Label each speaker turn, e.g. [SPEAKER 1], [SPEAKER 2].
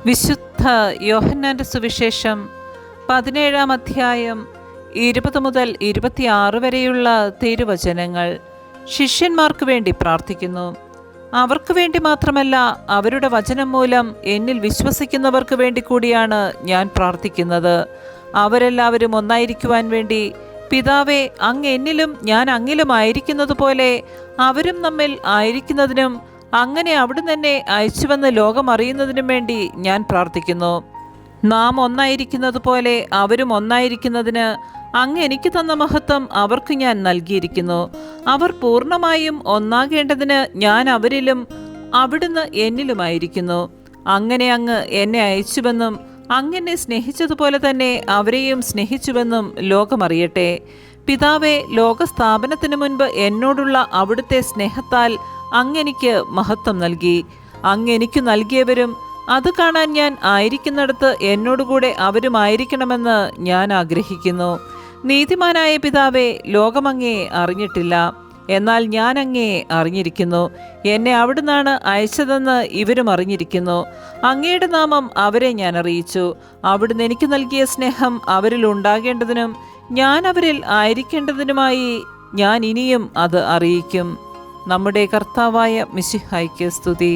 [SPEAKER 1] വിശുദ്ധ യോഹന്നാന്റെ സുവിശേഷം 17-ാം അധ്യായം 20 മുതൽ 26 വരെയുള്ള തിരുവചനങ്ങൾ. ശിഷ്യന്മാർക്ക് വേണ്ടി പ്രാർത്ഥിക്കുന്നു. അവർക്ക് വേണ്ടി മാത്രമല്ല, അവരുടെ വചനം മൂലം എന്നിൽ വിശ്വസിക്കുന്നവർക്ക് വേണ്ടി കൂടിയാണ് ഞാൻ പ്രാർത്ഥിക്കുന്നത്. അവരെല്ലാവരും ഒന്നായിരിക്കുവാൻ വേണ്ടി, പിതാവേ, അങ്ങ് എന്നിലും ഞാൻ അങ്ങിലും ആയിരിക്കുന്നത് പോലെ അവരും നമ്മിൽ ആയിരിക്കുന്നതിനും അങ്ങനെ അവിടുന്ന് തന്നെ അയച്ചുവെന്ന് ലോകം അറിയുന്നതിനും വേണ്ടി ഞാൻ പ്രാർത്ഥിക്കുന്നു. നാം ഒന്നായിരിക്കുന്നത് പോലെ അവരും ഒന്നായിരിക്കുന്നതിന് അങ്ങ് എനിക്ക് തന്ന മഹത്വം അവർക്ക് ഞാൻ നൽകിയിരിക്കുന്നു. അവർ പൂർണ്ണമായും ഒന്നാകേണ്ടതിന് ഞാൻ അവരിലും അവിടുന്ന് എന്നിലുമായിരിക്കുന്നു. അങ്ങനെ അങ്ങ് എന്നെ അയച്ചുവെന്നും അങ്ങനെ സ്നേഹിച്ചതുപോലെ തന്നെ അവരെയും സ്നേഹിച്ചുവെന്നും ലോകമറിയട്ടെ. പിതാവേ, ലോകസ്ഥാപനത്തിന് മുൻപ് എന്നോടുള്ള അവിടുത്തെ സ്നേഹത്താൽ അങ്ങെനിക്ക് മഹത്വം നൽകി. അങ്ങെനിക്കു നൽകിയവരും അത് കാണാൻ ഞാൻ ആയിരിക്കുന്നിടത്ത് എന്നോടുകൂടെ അവരുമായിരിക്കണമെന്ന് ഞാൻ ആഗ്രഹിക്കുന്നു. നീതിമാനായ പിതാവേ, ലോകമങ്ങയെ അറിഞ്ഞിട്ടില്ല, എന്നാൽ ഞാൻ അങ്ങയെ അറിഞ്ഞിരിക്കുന്നു. എന്നെ അവിടുന്നാണ് അയച്ചതെന്ന് ഇവരും അറിഞ്ഞിരിക്കുന്നു. അങ്ങയുടെ നാമം അവരെ ഞാൻ അറിയിച്ചു. അവിടുന്ന് എനിക്ക് നൽകിയ സ്നേഹം അവരിൽ ഉണ്ടാകേണ്ടതിനും ഞാൻ അവരിൽ ആയിരിക്കേണ്ടതിനുമായി ഞാൻ ഇനിയും അത് അറിയിക്കും. നമ്മുടെ കർത്താവായ മിശിഹായ്ക്ക് സ്തുതി.